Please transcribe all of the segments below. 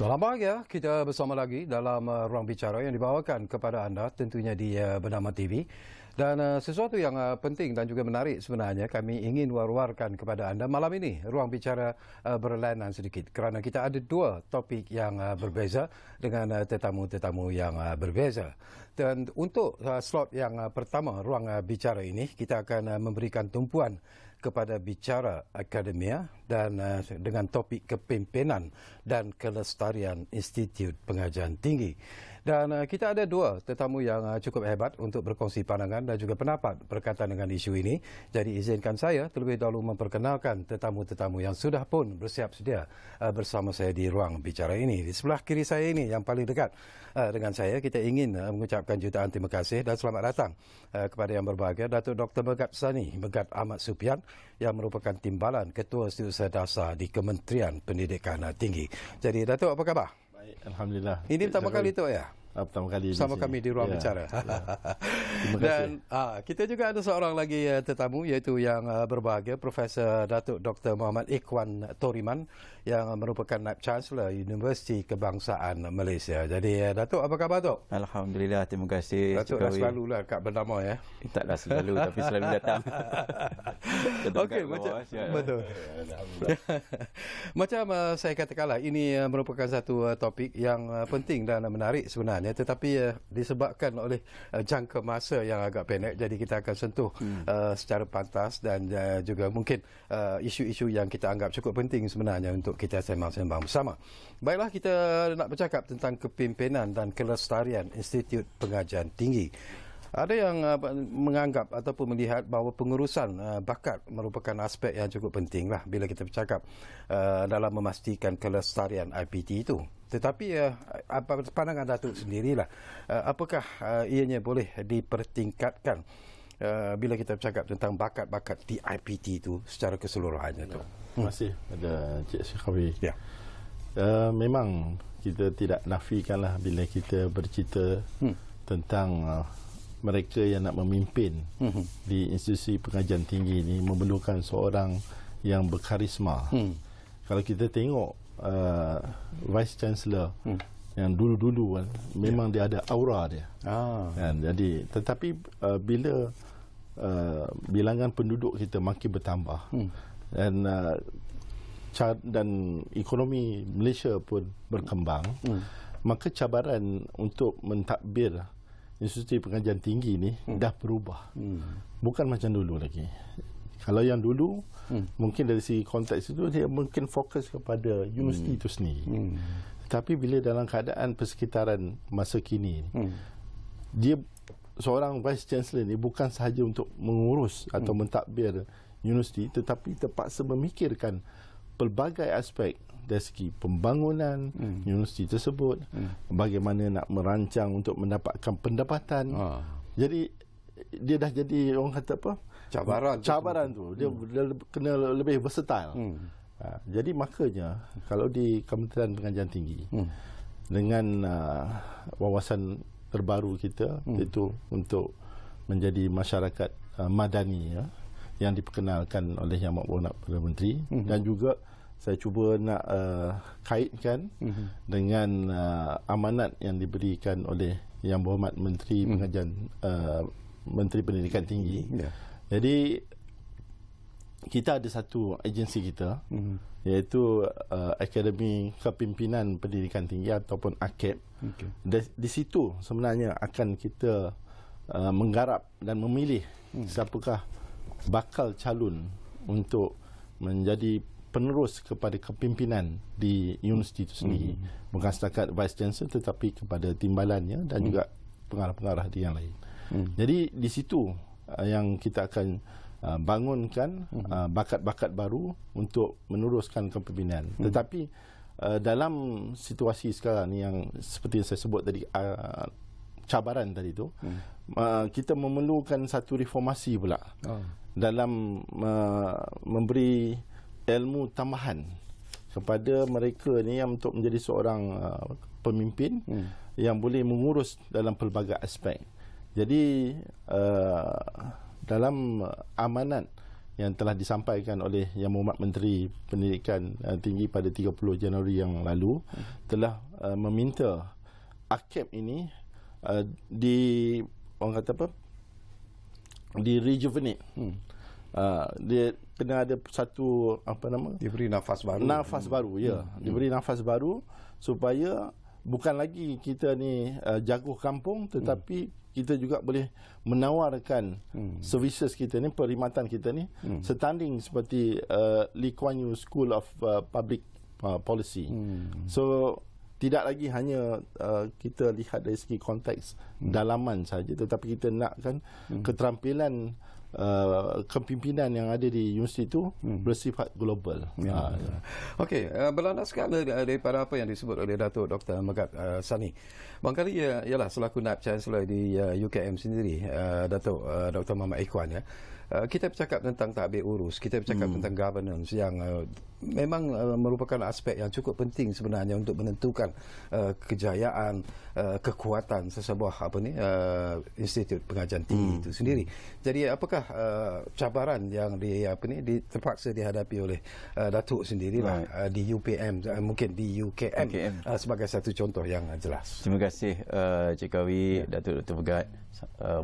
Selamat pagi ya, kita bersama lagi dalam ruang bicara yang dibawakan kepada anda tentunya di Bernama TV. Dan sesuatu yang penting dan juga menarik sebenarnya kami ingin war-warkan kepada anda malam ini. Ruang bicara berlainan sedikit kerana kita ada dua topik yang berbeza dengan tetamu-tetamu yang berbeza. Dan untuk slot yang pertama ruang bicara ini kita akan memberikan tumpuan kepada bicara akademia dan dengan topik kepimpinan dan kelestarian Institut Pengajian Tinggi. Dan kita ada dua tetamu yang cukup hebat untuk berkongsi pandangan dan juga pendapat berkaitan dengan isu ini. Jadi izinkan saya terlebih dahulu memperkenalkan tetamu-tetamu yang sudah pun bersiap sedia bersama saya di ruang bicara ini. Di sebelah kiri saya ini yang paling dekat dengan saya, kita ingin mengucapkan jutaan terima kasih dan selamat datang kepada yang berbahagia Datuk Dr. Megat Sani Megat Ahmad Supian yang merupakan timbalan Ketua Setiausaha Dasar di Kementerian Pendidikan Tinggi. Jadi Datuk, apa khabar? Baik, alhamdulillah. Ini pertama kali tu ya? Pertama kali bersama kami di ruang bicara. Terima kasih. Dan kita juga ada seorang lagi tetamu iaitu yang berbahagia Profesor Datuk Dr. Muhammad Ikhwan Toriman yang merupakan Naib Chancellor Universiti Kebangsaan Malaysia. Jadi Datuk, apa khabar Datuk? Alhamdulillah, terima kasih. Datuk dah selalulah kat Bernama ya. Taklah selalu tapi selalu datang. Okey, betul. Macam saya katakanlah, ini merupakan satu topik yang penting dan menarik sebenarnya, tetapi disebabkan oleh jangka masa yang agak pendek, jadi kita akan sentuh secara pantas dan juga mungkin isu-isu yang kita anggap cukup penting sebenarnya untuk kita sembang-sembang bersama. Baiklah, kita nak bercakap tentang kepimpinan dan kelestarian Institut Pengajian Tinggi. Ada yang menganggap ataupun melihat bahawa pengurusan bakat merupakan aspek yang cukup penting lah bila kita bercakap dalam memastikan kelestarian IPT itu. Tetapi pandangan Datuk sendirilah, apakah ianya boleh dipertingkatkan bila kita bercakap tentang bakat-bakat di IPT itu secara keseluruhannya tu? Terima kasih pada Cik Syekhawi. Ya. Memang kita tidak nafikanlah bila kita bercerita tentang mereka yang nak memimpin di institusi pengajian tinggi ini memerlukan seorang yang berkarisma. Kalau kita tengok Vice Chancellor yang dulu-dulu memang dia ada aura dia. Kan? Jadi tetapi bila bilangan penduduk kita makin bertambah dan ekonomi Malaysia pun berkembang, maka cabaran untuk mentadbir Institusi Pengajian Tinggi ni dah berubah. Bukan macam dulu lagi. Kalau yang dulu mungkin dari segi konteks itu dia mungkin fokus kepada universiti itu sendiri. Tapi bila dalam keadaan persekitaran masa kini dia seorang Vice Chancellor ni bukan sahaja untuk mengurus atau mentadbir universiti, tetapi terpaksa memikirkan pelbagai aspek dari segi pembangunan universiti tersebut, bagaimana nak merancang untuk mendapatkan pendapatan. Jadi dia dah jadi orang kata apa? Cabaran tu. Dia kena lebih versatile. Jadi makanya kalau di Kementerian Pengajian Tinggi dengan wawasan terbaru kita iaitu untuk menjadi masyarakat madani yang diperkenalkan oleh Yang Amat Perdana Menteri, dan juga saya cuba nak kaitkan dengan amanat yang diberikan oleh Yang Berhormat Menteri Pengajian Menteri Pendidikan Tinggi. Jadi kita ada satu agensi kita iaitu Akademi Kepimpinan Pendidikan Tinggi ataupun AKEP. Di situ sebenarnya akan kita menggarap dan memilih siapakah bakal calon untuk menjadi penerus kepada kepimpinan di universiti itu sendiri. Bukan setakat Vice Chancellor tetapi kepada timbalannya dan juga pengarah-pengarah di yang lain. Jadi di situ yang kita akan bangunkan bakat-bakat baru untuk meneruskan kepimpinan. Tetapi dalam situasi sekarang ni yang seperti yang saya sebut tadi, cabaran tadi tu, kita memerlukan satu reformasi pula dalam memberi ilmu tambahan kepada mereka ni yang untuk menjadi seorang pemimpin yang boleh mengurus dalam pelbagai aspek. Jadi dalam amanat yang telah disampaikan oleh Yang Berhormat Menteri Pendidikan Tinggi pada 30 Januari yang lalu telah meminta AKAP ini orang kata apa? Di rejuvenate. Dia kena ada satu diberi nafas baru. Nafas baru, ya. Diberi nafas baru supaya bukan lagi kita ni jago kampung, tetapi kita juga boleh menawarkan services kita ni, perkhidmatan kita ni setanding seperti Lee Kuan Yew School of Public Policy. So tidak lagi hanya kita lihat dari segi konteks dalaman saja, tetapi kita nakkan keterampilan kepimpinan yang ada di universiti itu bersifat global. Okey, berlandaskan daripada apa yang disebut oleh Datuk Dr. Megat Sani. Barangkali ialah selaku Naib Chancellor di UKM sendiri, Datuk Dr. Muhammad Ikhwan, ya. Kita bercakap tentang tadbir urus, kita bercakap tentang governance yang memang merupakan aspek yang cukup penting sebenarnya untuk menentukan kejayaan, kekuatan sesebuah institut pengajian tinggi itu sendiri. Jadi apakah cabaran yang terpaksa dihadapi oleh Datuk sendirilah di UPM, mungkin di UKM sebagai satu contoh yang jelas. Terima kasih Cik Kawi, Datuk Dr. Megat,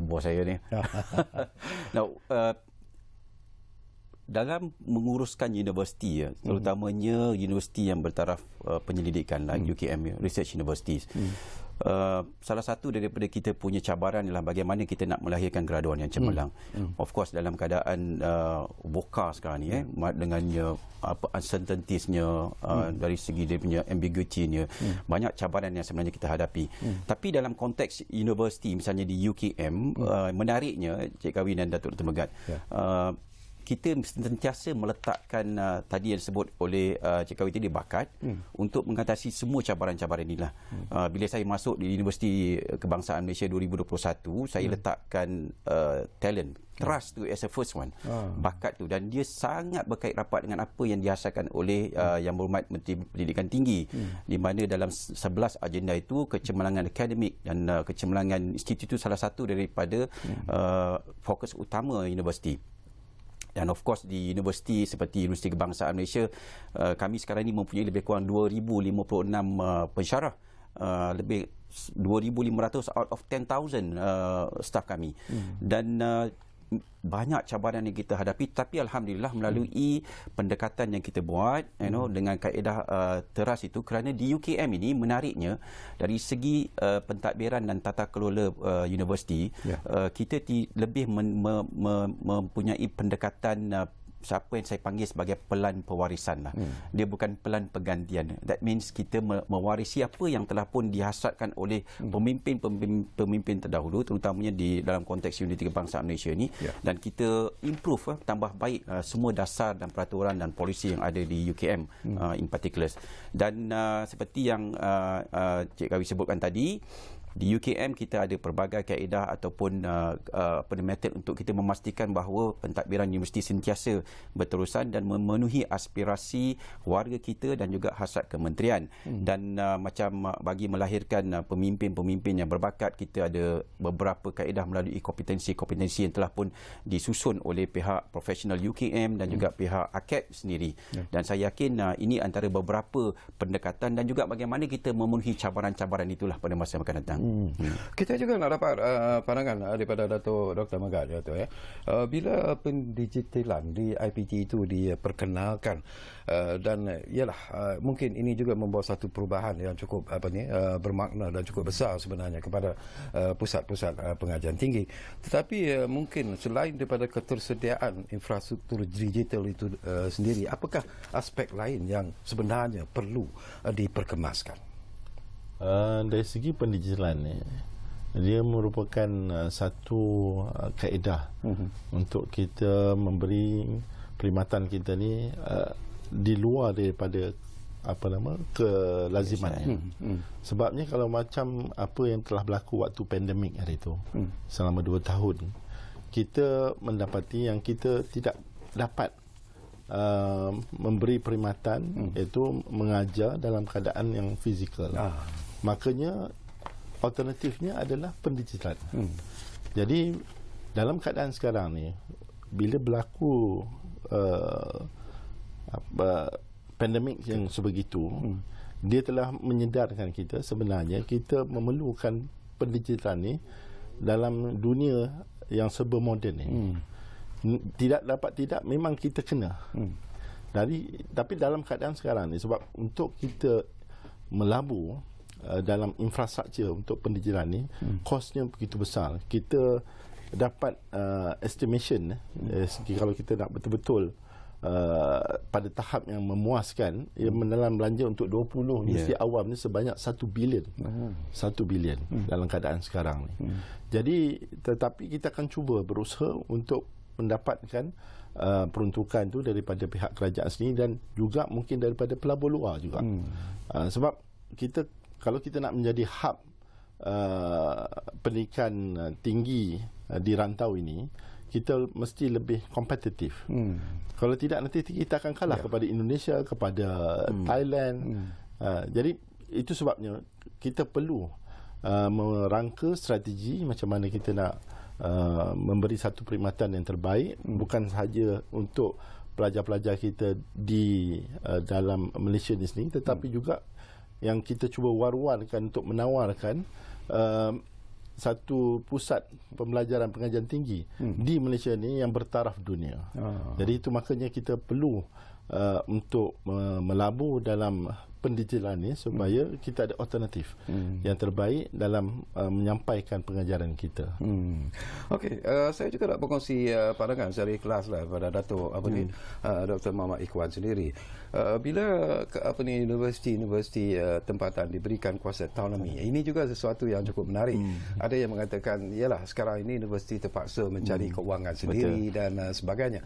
bos saya ni. Now, dalam menguruskan universiti, terutamanya universiti yang bertaraf penyelidikan, like UKM, Research Universities, salah satu daripada kita punya cabaran ialah bagaimana kita nak melahirkan graduan yang cemerlang. Of course dalam keadaan VUCA sekarang ni, dengan uncertaintiesnya, dari segi dia punya ambiguity-nya, banyak cabaran yang sebenarnya kita hadapi. Tapi dalam konteks universiti, misalnya di UKM, menariknya Cik Kawi dan Datuk Dr. Megat, kita sentiasa meletakkan tadi yang disebut oleh Cik Kawi tadi, bakat untuk mengatasi semua cabaran-cabaran inilah. Bila saya masuk di Universiti Kebangsaan Malaysia 2021, saya letakkan talent, trust tu as a first one, bakat tu, dan dia sangat berkait rapat dengan apa yang dihasilkan oleh Yang Berhormat Menteri Pendidikan Tinggi, di mana dalam 11 agenda itu kecemerlangan akademik dan kecemerlangan institut itu salah satu daripada fokus utama universiti. Dan of course di universiti seperti Universiti Kebangsaan Malaysia, kami sekarang ini mempunyai lebih kurang 2,056 pensyarah, lebih 2,500 out of 10,000 staff kami. Dan banyak cabaran yang kita hadapi, tapi alhamdulillah melalui pendekatan yang kita buat dengan kaedah teras itu, kerana di UKM ini menariknya dari segi pentadbiran dan tata kelola universiti, kita lebih mempunyai pendekatan siapa yang saya panggil sebagai pelan pewarisan lah. Dia bukan pelan pergantian. That means kita mewarisi apa yang telah pun dihasratkan oleh pemimpin terdahulu, terutamanya di dalam konteks Universiti Kebangsaan Malaysia ini, dan kita improve, tambah baik semua dasar dan peraturan dan polisi yang ada di UKM in particular. Dan seperti yang Cik Kawi sebutkan tadi, di UKM kita ada pelbagai kaedah ataupun metod untuk kita memastikan bahawa pentadbiran universiti sentiasa berterusan dan memenuhi aspirasi warga kita dan juga hasrat kementerian. Dan macam bagi melahirkan pemimpin-pemimpin yang berbakat, kita ada beberapa kaedah melalui kompetensi-kompetensi yang telah pun disusun oleh pihak profesional UKM dan juga pihak AKAP sendiri. Dan saya yakin ini antara beberapa pendekatan dan juga bagaimana kita memenuhi cabaran-cabaran itulah pada masa yang akan datang. Kita juga nak dapat pandangan daripada Datuk Dr. Megat, bila pendigitalan di IPT itu diperkenalkan, dan ialah mungkin ini juga membawa satu perubahan yang cukup bermakna dan cukup besar sebenarnya kepada pusat-pusat pengajian tinggi. Tetapi mungkin selain daripada ketersediaan infrastruktur digital itu sendiri, apakah aspek lain yang sebenarnya perlu diperkemaskan? Dari segi pendigitalan ni, dia merupakan satu kaedah untuk kita memberi perkhidmatan kita ni di luar daripada kelaziman. Sebabnya kalau macam apa yang telah berlaku waktu pandemik hari itu, selama 2 tahun, kita mendapati yang kita tidak dapat memberi perkhidmatan, iaitu mengajar dalam keadaan yang fizikal. Makanya alternatifnya adalah pendigitalan. Jadi dalam keadaan sekarang ni, bila berlaku pandemik yang sebegitu, dia telah menyedarkan kita sebenarnya kita memerlukan pendigitalan ni dalam dunia yang serba moden ni. Tidak dapat tidak, memang kita kena. Tapi dalam keadaan sekarang ni, sebab untuk kita melabur dalam infrastruktur untuk pendigitalan ni, kosnya begitu besar. Kita dapat estimation kalau kita nak betul-betul pada tahap yang memuaskan, ia dalam belanja untuk 20 universiti awam ni sebanyak 1 bilion. 1 bilion dalam keadaan sekarang ni. Jadi tetapi kita akan cuba berusaha untuk mendapatkan peruntukan tu daripada pihak kerajaan sendiri dan juga mungkin daripada pelabur luar juga. Sebab kita, kalau kita nak menjadi hub pendidikan tinggi di rantau ini, kita mesti lebih kompetitif. Kalau tidak, nanti kita akan kalah kepada Indonesia, kepada Thailand. Jadi itu sebabnya kita perlu merangka strategi macam mana kita nak memberi satu perkhidmatan yang terbaik, bukan sahaja untuk pelajar-pelajar kita di dalam Malaysia ni sendiri, tetapi juga yang kita cuba war-warkan untuk menawarkan satu pusat pembelajaran pengajian tinggi di Malaysia ni yang bertaraf dunia. Jadi itu makanya kita perlu untuk melabur dalam pendigitalan ni supaya kita ada alternatif yang terbaik dalam menyampaikan pengajaran kita. Okey, saya juga nak berkongsi pandangan secara ikhlaslah pada Datuk Dr. Muhammad Ikhwan sendiri. Bila universiti tempatan diberikan kuasa autonomi, ini juga sesuatu yang cukup menarik. Ada yang mengatakan, yalah, sekarang ini universiti terpaksa mencari keuangan sendiri dan sebagainya.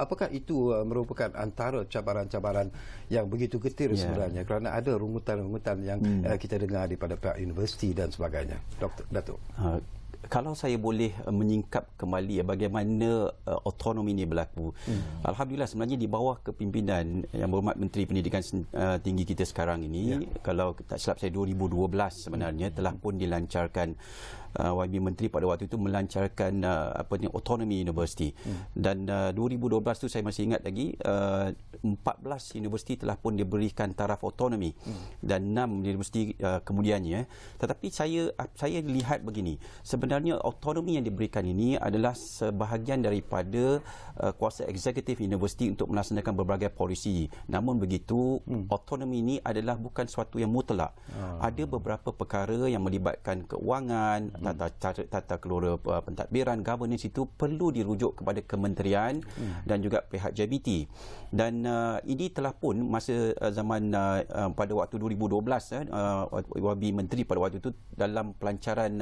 Apakah itu merupakan antara cabaran-cabaran yang begitu getir sebenarnya, kerana ada rungutan-rungutan yang kita dengar daripada pihak universiti dan sebagainya. Datuk. Kalau saya boleh menyingkap kembali bagaimana autonomi ini berlaku. Alhamdulillah, sebenarnya di bawah kepimpinan Yang Berhormat Menteri Pendidikan Tinggi kita sekarang ini, kalau tak silap saya 2012 sebenarnya telah pun dilancarkan, YB Menteri pada waktu itu melancarkan autonomi universiti. Dan 2012 tu saya masih ingat lagi, 14 universiti telah pun diberikan taraf autonomi dan 6 universiti kemudiannya. Tetapi saya lihat begini, sebenarnya autonomi yang diberikan ini adalah sebahagian daripada kuasa eksekutif universiti untuk melaksanakan berbagai polisi. Namun begitu, autonomi ini adalah bukan sesuatu yang mutlak. Ada beberapa perkara yang melibatkan keuangan, tata kelola pentadbiran, governance, itu perlu dirujuk kepada kementerian dan juga pihak JBT. Dan ini telah pun masa zaman pada waktu 2012 YB Menteri pada waktu itu dalam pelancaran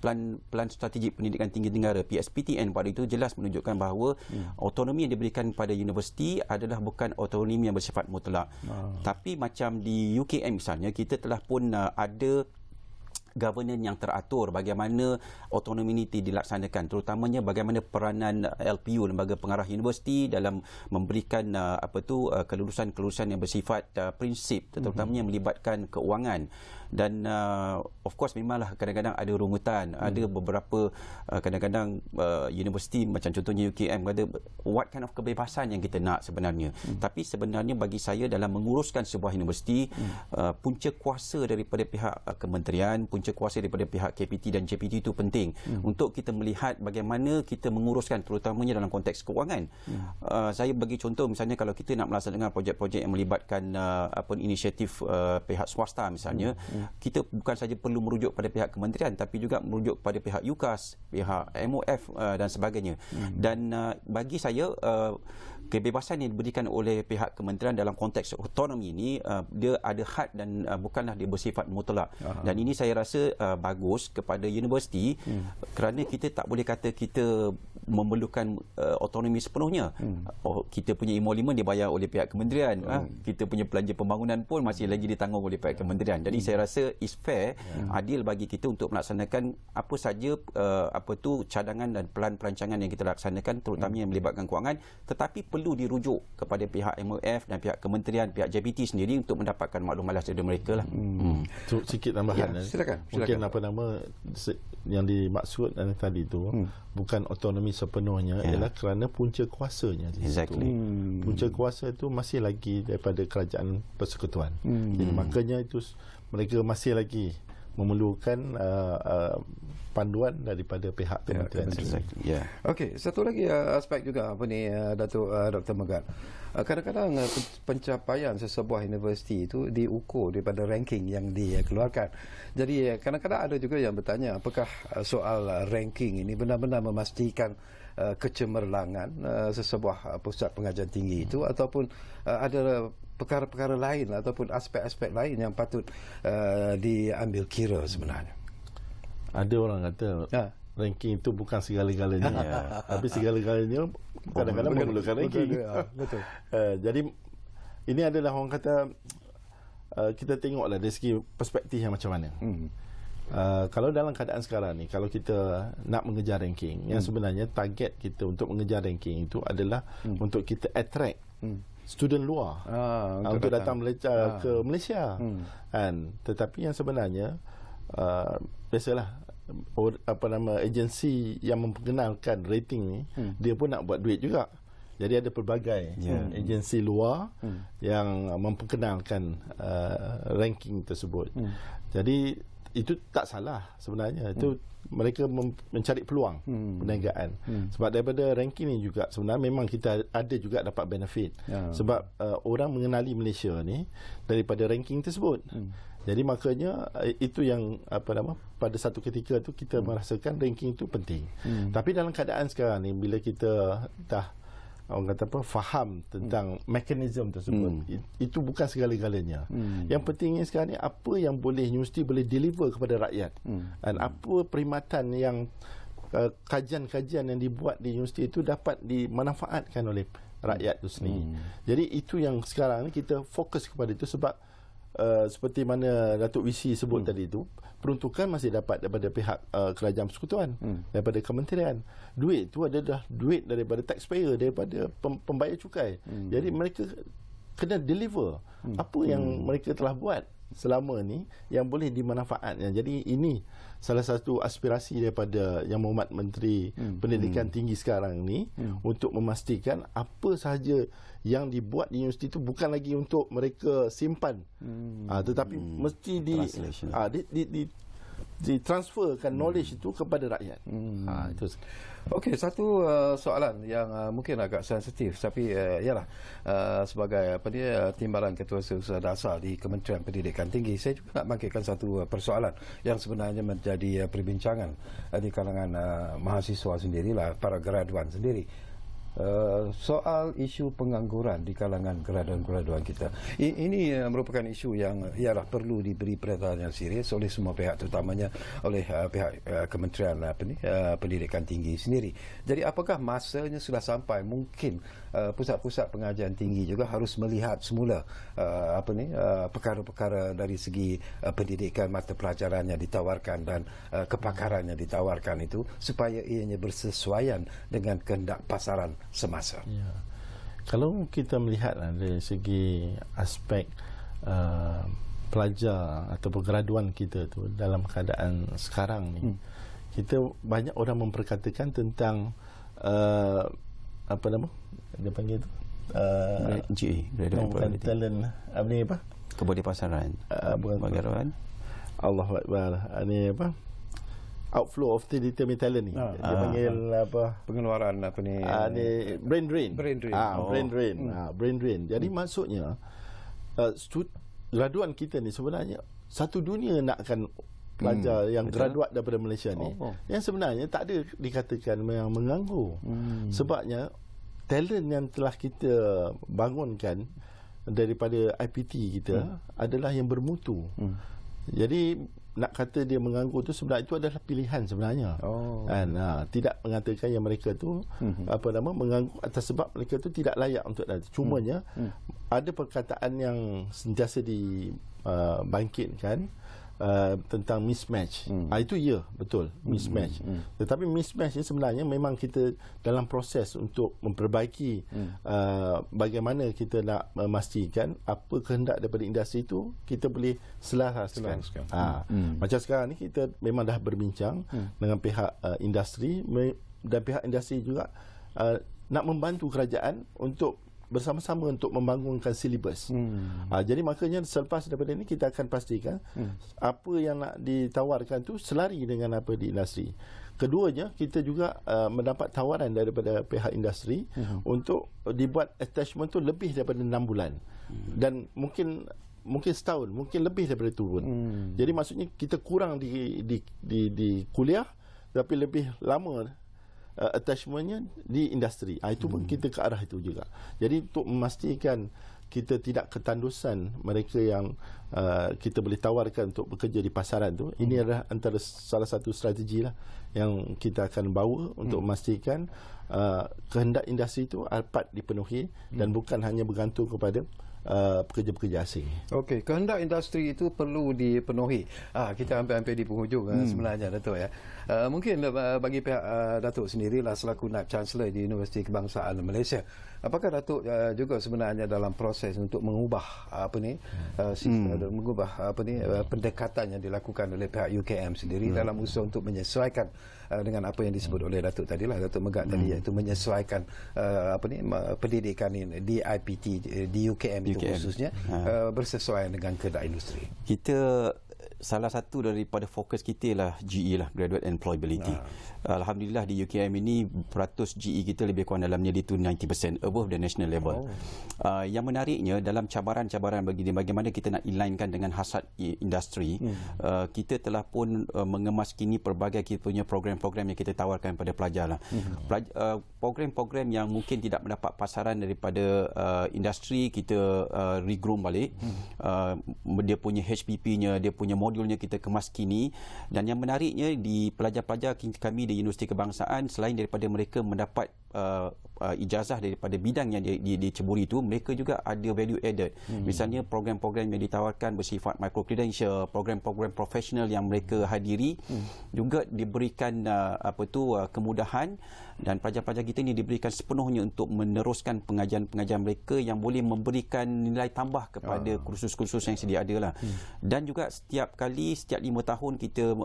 plan strategik pendidikan tinggi negara PSPTN pada itu jelas menunjukkan bahawa autonomi yang diberikan pada universiti adalah bukan autonomi yang bersifat mutlak. Tapi macam di UKM misalnya, kita telah pun ada governance yang teratur bagaimana autonomi ini dilaksanakan, terutamanya bagaimana peranan LPU, Lembaga Pengarah Universiti, dalam memberikan kelulusan-kelulusan yang bersifat prinsip, terutamanya yang melibatkan keuangan. Dan of course memanglah kadang-kadang ada rungutan, ada beberapa kadang-kadang universiti macam contohnya UKM kata what kind of kebebasan yang kita nak sebenarnya. Tapi sebenarnya bagi saya dalam menguruskan sebuah universiti, punca kuasa daripada pihak kementerian, punca kuasa daripada pihak KPT dan JPT itu penting untuk kita melihat bagaimana kita menguruskan, terutamanya dalam konteks keuangan. Saya bagi contoh, misalnya kalau kita nak melaksanakan projek-projek yang melibatkan inisiatif pihak swasta misalnya, kita bukan saja perlu merujuk pada pihak kementerian tapi juga merujuk pada pihak UKAS, pihak MOF dan sebagainya. Dan bagi saya kebebasan yang diberikan oleh pihak kementerian dalam konteks autonomi ini, dia ada had dan bukanlah dia bersifat mutlak. Dan ini saya rasa bagus kepada universiti, kerana kita tak boleh kata kita memerlukan autonomi sepenuhnya. Kita punya IMO 5 dibayar oleh pihak kementerian, kita punya belanja pembangunan pun masih lagi ditanggung oleh pihak kementerian. Jadi saya rasa is fair, adil bagi kita untuk melaksanakan apa saja cadangan dan plan perancangan yang kita laksanakan, terutama yang melibatkan kewangan, tetapi perlu dirujuk kepada pihak MOF dan pihak kementerian, pihak JBT sendiri untuk mendapatkan maklumat dari mereka lah. Sikit tambahan. Silakan. Mungkin yang dimaksud tadi itu bukan autonomi sepenuhnya, ialah kerana punca kuasanya di situ. Exactly. Punca kuasa itu masih lagi daripada kerajaan persekutuan. Jadi makanya itu mereka masih lagi memerlukan panduan daripada pihak kementerian sendiri. Yeah. Okey, satu lagi aspek juga Datuk Dr. Megat. Kadang-kadang pencapaian sesebuah universiti itu diukur daripada ranking yang dikeluarkan. Jadi kadang-kadang ada juga yang bertanya apakah soal ranking ini benar-benar memastikan kecemerlangan sesebuah pusat pengajian tinggi itu, ataupun ada perkara-perkara lain ataupun aspek-aspek lain yang patut diambil kira sebenarnya. Ada orang kata ranking itu bukan segala-galanya. Tapi segala-galanya kadang-kadang memerlukan ranking. Betul. Jadi ini adalah orang kata kita tengoklah dari segi perspektif yang macam mana. Kalau dalam keadaan sekarang ni, kalau kita nak mengejar ranking, yang sebenarnya target kita untuk mengejar ranking itu adalah untuk kita attract student luar untuk datang ke Malaysia. Tetapi yang sebenarnya biasalah agensi yang memperkenalkan rating ni, dia pun nak buat duit juga. Jadi ada pelbagai agensi luar yang memperkenalkan ranking tersebut. Jadi itu tak salah sebenarnya. Itu mereka mencari peluang perniagaan. Sebab daripada ranking ni juga sebenarnya memang kita ada juga dapat benefit. Sebab orang mengenali Malaysia ni daripada ranking tersebut. Jadi makanya itu yang pada satu ketika tu kita merasakan ranking itu penting. Tapi dalam keadaan sekarang ni, bila kita dah orang kata faham tentang mekanisme tersebut, itu bukan segala-galanya. Yang pentingnya sekarang ni apa yang universiti boleh deliver kepada rakyat, dan apa perkhidmatan yang kajian-kajian yang dibuat di universiti itu dapat dimanfaatkan oleh rakyat itu sendiri. Jadi itu yang sekarang ni kita fokus kepada itu, sebab seperti mana Datuk Wisi sebut tadi itu, peruntukan masih dapat daripada pihak kerajaan persekutuan, daripada kementerian. Duit itu adalah duit daripada taxpayer, daripada pembayar cukai. Jadi mereka kena deliver apa yang mereka telah buat selama ni yang boleh dimanfaatkan. Jadi ini salah satu aspirasi daripada Yang Berhormat Menteri Pendidikan Tinggi sekarang ni, untuk memastikan apa sahaja yang dibuat di universiti itu bukan lagi untuk mereka simpan, tetapi mesti ditransferkan knowledge itu kepada rakyat. Itu. Okey, satu soalan yang mungkin agak sensitif, tapi ialah sebagai timbalan Ketua Setiausaha Dasar di Kementerian Pendidikan Tinggi, saya juga nak bangkitkan satu persoalan yang sebenarnya menjadi perbincangan di kalangan mahasiswa sendirilah, para graduan sendiri. Soal isu pengangguran di kalangan graduan-graduan kita. Ini merupakan isu yang ialah perlu diberi perhatian yang serius oleh semua pihak, terutamanya oleh pihak Kementerian Pendidikan Tinggi sendiri. Jadi apakah masanya sudah sampai mungkin pusat-pusat pengajian tinggi juga harus melihat semula perkara-perkara dari segi pendidikan, mata pelajaran yang ditawarkan dan kepakaran yang ditawarkan itu, supaya ianya bersesuaian dengan kehendak pasaran semasa. Ya. Kalau kita melihat dari segi aspek pelajar atau graduan kita tu dalam keadaan sekarang ni, kita banyak orang memperkatakan tentang apa nama dia panggil tu bukan talent apa Kebolehpasaran pengangguran. Allah Akbar. Ini apa, outflow of determined talent ni. Dia panggil apa, pengeluaran ni brain drain. Brain drain. Jadi maksudnya graduan kita ni sebenarnya satu dunia nakkan pelajar yang graduat daripada Malaysia ni, yang sebenarnya tak ada dikatakan yang menganggur. Sebabnya talent yang telah kita bangunkan daripada IPT kita adalah yang bermutu. Jadi nak kata dia menganggur tu sebenarnya itu adalah pilihan sebenarnya. Tidak mengatakan yang mereka tu menganggur atas sebab mereka tu tidak layak untuk datang. Cumanya ada perkataan yang sentiasa dibangkitkan tentang mismatch. Itu ya, betul, mismatch. Tetapi mismatch ni sebenarnya memang kita dalam proses untuk memperbaiki bagaimana kita nak memastikan apa kehendak daripada industri itu kita boleh selaraskan. Macam sekarang ni kita memang dah berbincang dengan pihak industri, dan pihak industri juga nak membantu kerajaan untuk bersama-sama untuk membangunkan silibus. Jadi makanya selepas daripada ini kita akan pastikan apa yang nak ditawarkan tu selari dengan apa di industri. Keduanya, kita juga mendapat tawaran daripada pihak industri untuk dibuat attachment tu lebih daripada 6 bulan. Dan mungkin setahun, mungkin lebih daripada turun. Jadi maksudnya kita kurang di kuliah tapi lebih lama attachmentnya di industri. Itu pun kita ke arah itu juga. Jadi untuk memastikan kita tidak ketandusan mereka yang kita boleh tawarkan untuk bekerja di pasaran tu, ini adalah antara salah satu strategi lah yang kita akan bawa untuk memastikan kehendak industri itu dapat dipenuhi dan bukan hanya bergantung kepada pekerja-pekerja asing. Okey, kehendak industri itu perlu dipenuhi. Kita hampir-hampir di penghujung sebenarnya, Datuk ya. Mungkin bagi pihak Datuk sendirilah selaku Naib Chancellor di Universiti Kebangsaan Malaysia, apakah Datuk juga sebenarnya dalam proses untuk mengubah mengubah pendekatan yang dilakukan oleh pihak UKM sendiri dalam usaha untuk menyesuaikan dengan apa yang disebut oleh Datuk tadilah, Datuk Megat tadi, iaitu menyesuaikan pendidikan ini di IPT di UKM itu khususnya bersesuaian dengan kehendak industri. Kita salah satu daripada fokus kita lah GE lah, Graduate Employability. Alhamdulillah di UKM ini peratus GE kita lebih kurang dalamnya itu 90% above the national level. Yang menariknya dalam cabaran-cabaran bagaimana kita nak inlinekan dengan hasrat industri, kita telah pun mengemas kini pelbagai kita punya program-program yang kita tawarkan kepada pelajar lah. Program-program yang mungkin tidak mendapat pasaran daripada industri, kita regroom balik. Dia punya HPP-nya, dia punya modulnya kita kemas kini. Dan yang menariknya di pelajar-pelajar kami di Universiti Kebangsaan, selain daripada mereka mendapat ijazah daripada bidang yang diceburi itu, mereka juga ada value added. Misalnya program-program yang ditawarkan bersifat micro credential, program-program profesional yang mereka hadiri juga diberikan kemudahan, dan pelajar-pelajar kita ini diberikan sepenuhnya untuk meneruskan pengajian-pengajian mereka yang boleh memberikan nilai tambah kepada kursus-kursus yang sedia ada lah. Dan juga setiap 5 tahun kita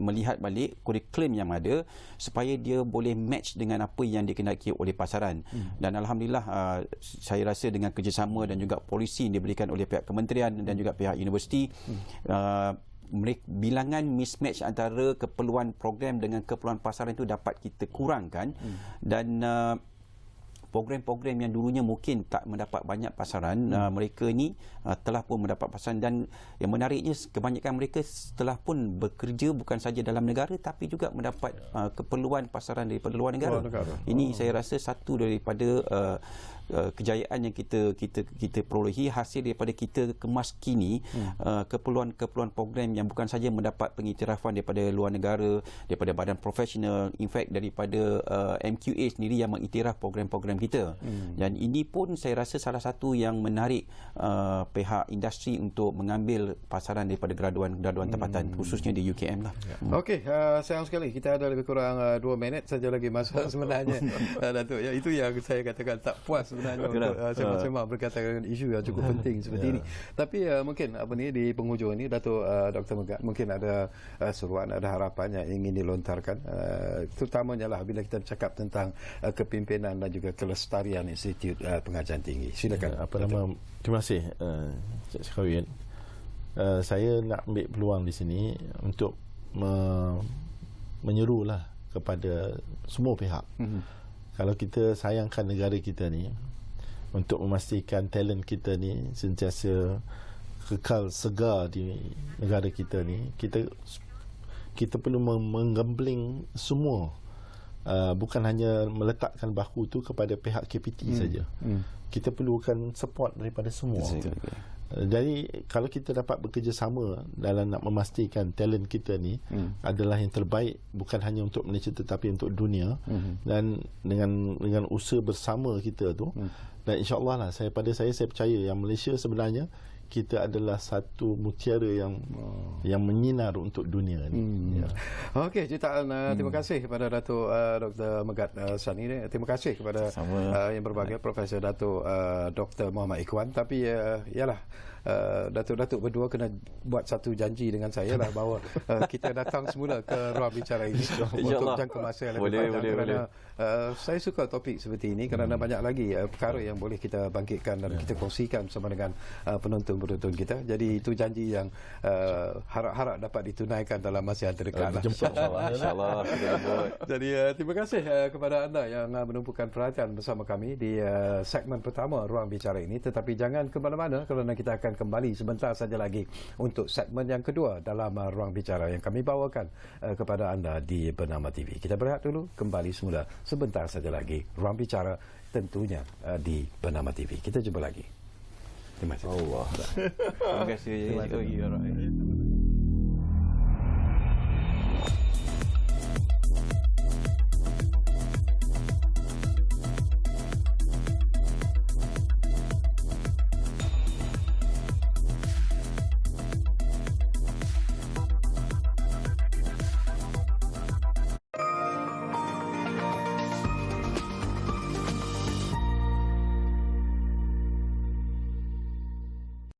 melihat balik kurikulum yang ada supaya dia boleh match dengan apa yang dikehendaki oleh pasaran. Dan alhamdulillah saya rasa dengan kerjasama dan juga polisi yang diberikan oleh pihak kementerian dan juga pihak universiti, bilangan mismatch antara keperluan program dengan keperluan pasaran itu dapat kita kurangkan. Dan program-program yang dulunya mungkin tak mendapat banyak pasaran, mereka ni telah pun mendapat pasaran. Dan yang menariknya, kebanyakan mereka telah pun bekerja bukan saja dalam negara tapi juga mendapat keperluan pasaran daripada luar negara. Ini saya rasa satu daripada kejayaan yang kita perolehi hasil daripada kita kemas kini keperluan program yang bukan saja mendapat pengiktirafan daripada luar negara, daripada badan profesional, in fact daripada MQA sendiri yang mengiktiraf program-program kita. Dan ini pun saya rasa salah satu yang menarik pihak industri untuk mengambil pasaran daripada graduan tempatan, khususnya di UKM lah. Okey, sayang sekali kita ada lebih kurang 2 minit saja lagi masa sebenarnya, Datuk. Ya, itu yang saya katakan tak puas sebenarnya untuk sembang-sembang berkaitan dengan isu yang cukup penting seperti ini. Tapi mungkin di penghujung ini, Datuk Dr. Megat, mungkin ada seruan, ada harapan yang ingin dilontarkan, terutamanya lah bila kita bercakap tentang kepimpinan dan juga kelestarian Institut Pengajian Tinggi. Silakan. Terima kasih, Cik Sekawin. Saya nak ambil peluang di sini untuk menyerulah kepada semua pihak. Kalau kita sayangkan negara kita ni, untuk memastikan talent kita ni sentiasa kekal segar di negara kita ni, kita perlu menggambling semua, bukan hanya meletakkan bahu tu kepada pihak KPT saja. Kita perlukan support daripada semua. Jadi kalau kita dapat bekerjasama dalam nak memastikan talent kita ni adalah yang terbaik, bukan hanya untuk Malaysia tetapi untuk dunia, dan dengan usaha bersama kita tu, dan insya-Allah lah saya percaya yang Malaysia sebenarnya kita adalah satu mutiara yang menyinar untuk dunia ni. Ya. Okey, jutaan terima kasih kepada Datuk Dr. Megat Sani. Terima kasih kepada yang berbahagia Profesor Datuk Dr. Muhammad Ikhwan. Tapi ialah Datuk-datuk berdua kena buat satu janji dengan saya lah bahawa kita datang semula ke ruang bicara ini untuk jangka masa yang lebih panjang kerana saya suka topik seperti ini kerana banyak lagi perkara yang boleh kita bangkitkan dan kita kongsikan bersama dengan penonton-penonton kita. Jadi itu janji yang harap-harap dapat ditunaikan dalam masa yang terdekat lah. InsyaAllah. Jadi terima kasih kepada anda yang menumpukan perhatian bersama kami di segmen pertama Ruang Bicara ini. Tetapi jangan ke mana-mana kerana kita akan kembali sebentar saja lagi untuk segmen yang kedua dalam Ruang Bicara yang kami bawakan kepada anda di Bernama TV. Kita berehat dulu, kembali semula sebentar saja lagi. Ruang Bicara tentunya di Bernama TV. Kita jumpa lagi. Terima kasih. Terima kasih.